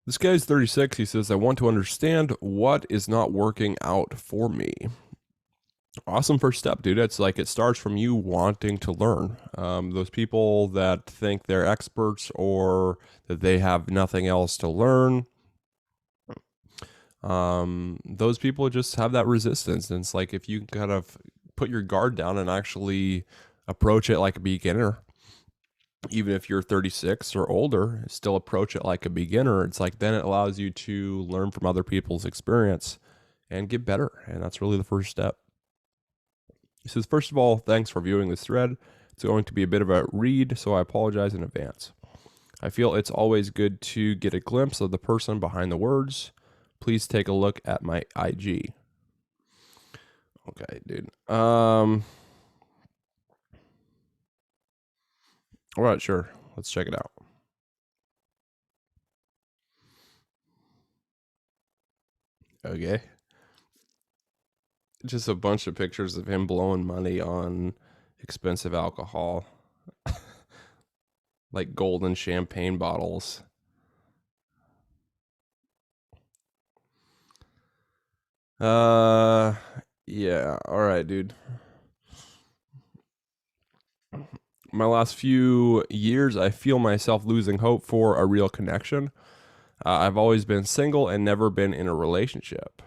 This guy's 36. He says, I want to understand what is not working out for me. Awesome first step, dude. It's like it starts from you wanting to learn. Those people that think they're experts or that they have nothing else to learn, those people just have that resistance. And it's like if you kind of put your guard down and actually approach it like a beginner, even if you're 36 or older, still approach it like a beginner. It's like then it allows you to learn from other people's experience and get better. And that's really the first step. He says, first of all, thanks for viewing this thread. It's going to be a bit of a read, so I apologize in advance. I feel it's always good to get a glimpse of the person behind the words. Please take a look at my IG. Okay, dude. All right, sure. Let's check it out. Okay. Just a bunch of pictures of him blowing money on expensive alcohol, like golden champagne bottles. Yeah. All right, dude. My last few years, I feel myself losing hope for a real connection. I've always been single and never been in a relationship.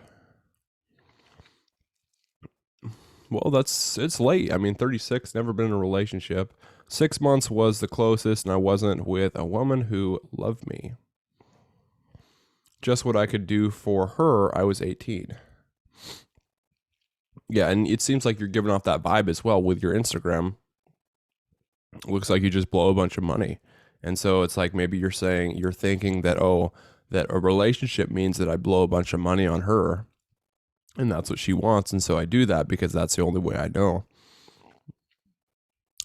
Well, it's late. I mean, 36, never been in a relationship. 6 months was the closest, and I wasn't with a woman who loved me. Just what I could do for her, I was 18. Yeah, and it seems like you're giving off that vibe as well with your Instagram. It looks like you just blow a bunch of money. And so it's like maybe you're thinking that, oh, that a relationship means that I blow a bunch of money on her. And that's what she wants. And so I do that because that's the only way I know.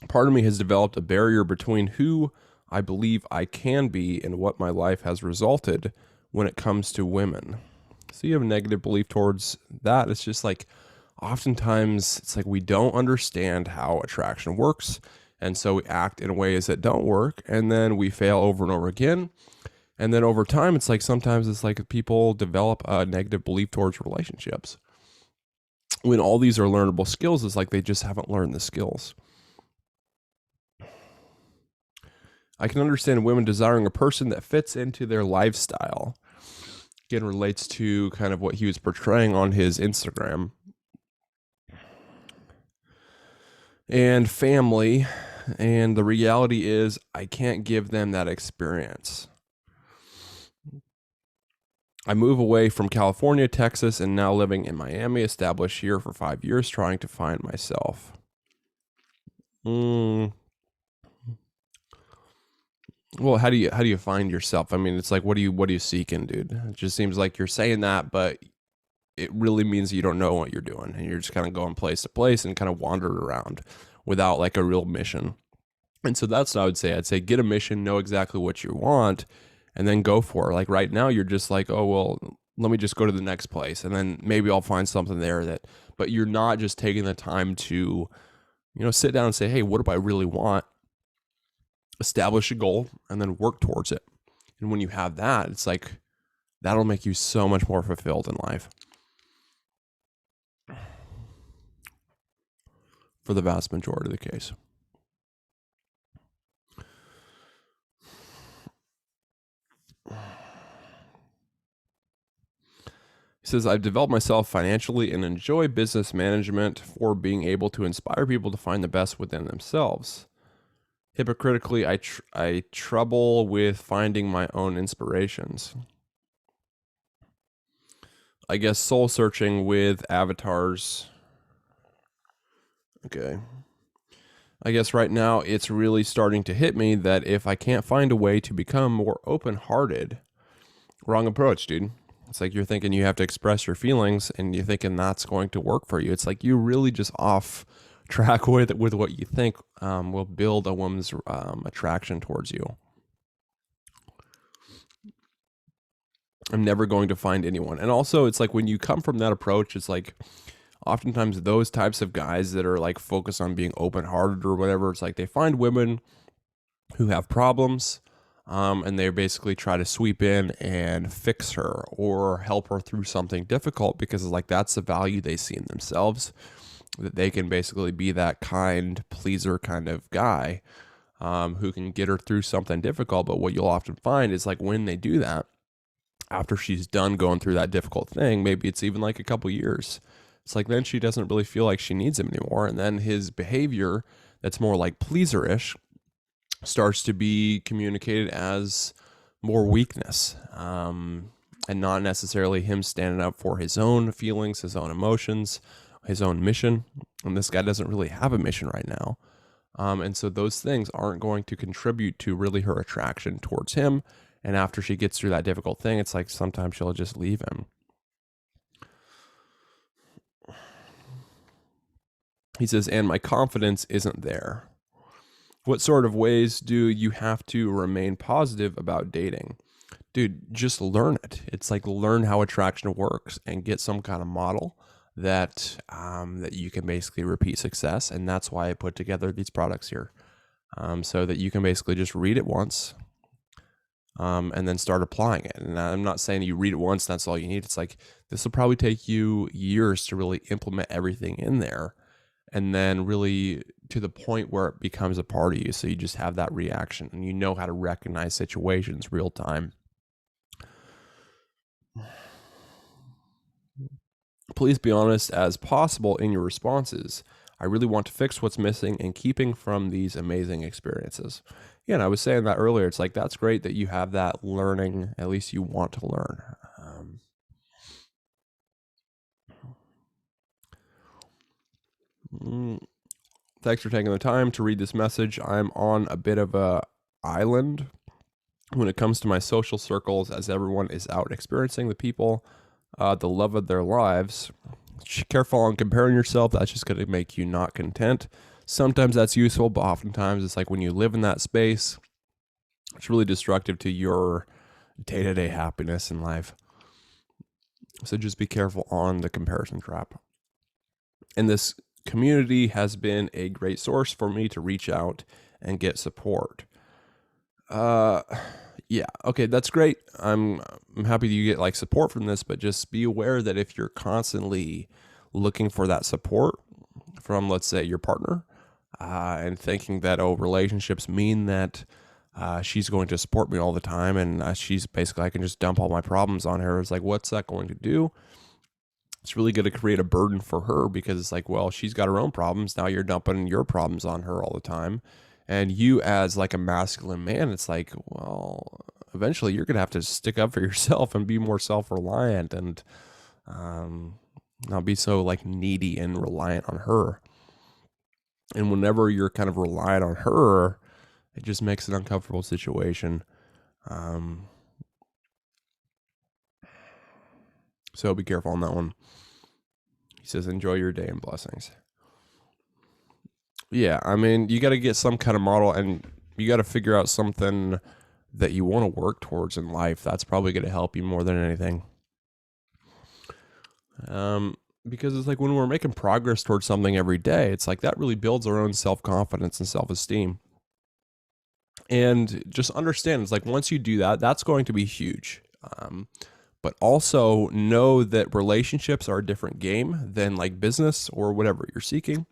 Part of me has developed a barrier between who I believe I can be and what my life has resulted when it comes to women. So you have a negative belief towards that. It's just like oftentimes it's like we don't understand how attraction works. And so we act in ways that don't work. And then we fail over and over again. And then over time, it's like sometimes it's like people develop a negative belief towards relationships. When all these are learnable skills, it's like they just haven't learned the skills. I can understand women desiring a person that fits into their lifestyle. Again, relates to kind of what he was portraying on his Instagram. And family. And the reality is, I can't give them that experience. I move away from California, Texas, and now living in Miami, established here for 5 years, trying to find myself. Well, how do you find yourself? I mean, it's like what are you seeking, dude? It just seems like you're saying that, but it really means you don't know what you're doing, and you're just kind of going place to place and kind of wandering around without like a real mission. And so that's what I would say. I'd say get a mission, know exactly what you want, and then go for it. Like right now, you're just like, oh, well, let me just go to the next place. And then maybe I'll find something there but you're not just taking the time to, sit down and say, hey, what do I really want? Establish a goal and then work towards it. And when you have that, it's like, that'll make you so much more fulfilled in life. For the vast majority of the case. He says, I've developed myself financially and enjoy business management for being able to inspire people to find the best within themselves. Hypocritically, I trouble with finding my own inspirations. I guess soul searching with avatars. Okay. I guess right now it's really starting to hit me that if I can't find a way to become more open-hearted, wrong approach, dude. It's like you're thinking you have to express your feelings and you're thinking that's going to work for you. It's like you're really just off track with what you think will build a woman's attraction towards you. I'm never going to find anyone. And also, it's like when you come from that approach, it's like oftentimes those types of guys that are like focused on being open-hearted or whatever, it's like they find women who have problems and they basically try to sweep in and fix her or help her through something difficult, because like that's the value they see in themselves, that they can basically be that kind pleaser kind of guy, who can get her through something difficult. But what you'll often find is like when they do that, after she's done going through that difficult thing, maybe it's even like a couple years, it's like then she doesn't really feel like she needs him anymore. And then his behavior that's more like pleaser-ish starts to be communicated as more weakness, and not necessarily him standing up for his own feelings, his own emotions, his own mission. And this guy doesn't really have a mission right now. And so those things aren't going to contribute to really her attraction towards him. And after she gets through that difficult thing, it's like sometimes she'll just leave him. He says, and my confidence isn't there. What sort of ways do you have to remain positive about dating? Dude, just learn it. It's like learn how attraction works and get some kind of model that that you can basically repeat success. And that's why I put together these products here, so that you can basically just read it once, and then start applying it. And I'm not saying you read it once, that's all you need. It's like this will probably take you years to really implement everything in there, and then really to the point where it becomes a part of you. So you just have that reaction and you know how to recognize situations real time. Please be honest as possible in your responses. I really want to fix what's missing and keeping from these amazing experiences. Yeah, and I was saying that earlier. It's like, that's great that you have that learning. At least you want to learn. Thanks for taking the time to read this message. I'm on a bit of a island when it comes to my social circles, as everyone is out experiencing the people, the love of their lives. Careful on comparing yourself. That's just going to make you not content. Sometimes that's useful, but oftentimes it's like when you live in that space, it's really destructive to your day-to-day happiness in life. So just be careful on the comparison trap. And this community has been a great source for me to reach out and get support. Yeah, okay, that's great. I'm happy that you get like support from this, but just be aware that if you're constantly looking for that support from, let's say, your partner, and thinking that, oh, relationships mean that she's going to support me all the time, and she's basically, I can just dump all my problems on her. It's like, what's that going to do? It's really going to create a burden for her, because it's like, well, she's got her own problems. Now you're dumping your problems on her all the time. And you, as like a masculine man, it's like, well, eventually you're going to have to stick up for yourself and be more self-reliant, and not be so like needy and reliant on her. And whenever you're kind of reliant on her, it just makes an uncomfortable situation. So be careful on that one. He says, enjoy your day and blessings. Yeah, I mean, you got to get some kind of model, and you got to figure out something that you want to work towards in life. That's probably going to help you more than anything. Because it's like when we're making progress towards something every day, it's like that really builds our own self-confidence and self-esteem. And just understand, it's like once you do that, that's going to be huge. But also know that relationships are a different game than like business or whatever you're seeking.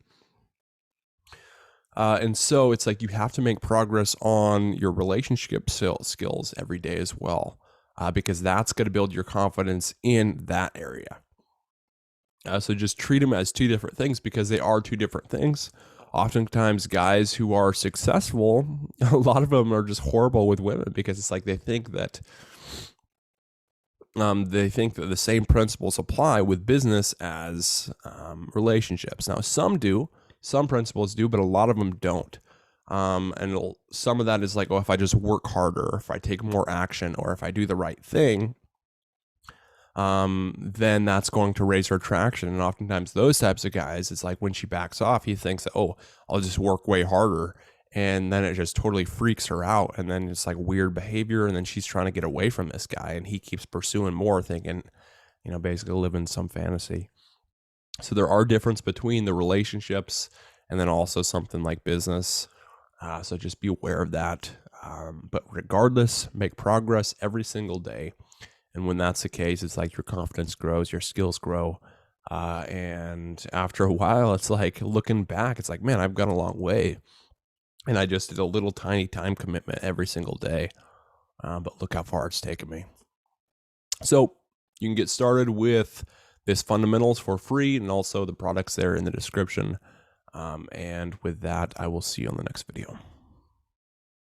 And so it's like you have to make progress on your relationship skills every day as well, because that's going to build your confidence in that area. So just treat them as two different things, because they are two different things. Oftentimes guys who are successful, a lot of them are just horrible with women, because it's like they think that the same principles apply with business as relationships. Now, some principles do, but a lot of them don't. And some of that is like, oh, if I just work harder, if I take more action, or if I do the right thing, then that's going to raise her attraction. And oftentimes those types of guys, it's like when she backs off, he thinks that, oh, I'll just work way harder. And then it just totally freaks her out. And then it's like weird behavior. And then she's trying to get away from this guy, and he keeps pursuing more, thinking, basically living some fantasy. So there are difference between the relationships and then also something like business. So just be aware of that. But regardless, make progress every single day. And when that's the case, it's like your confidence grows, your skills grow. And after a while, it's like looking back, it's like, man, I've gone a long way. And I just did a little tiny time commitment every single day. But look how far it's taken me. So you can get started with this fundamentals for free, and also the products there in the description. And with that, I will see you on the next video.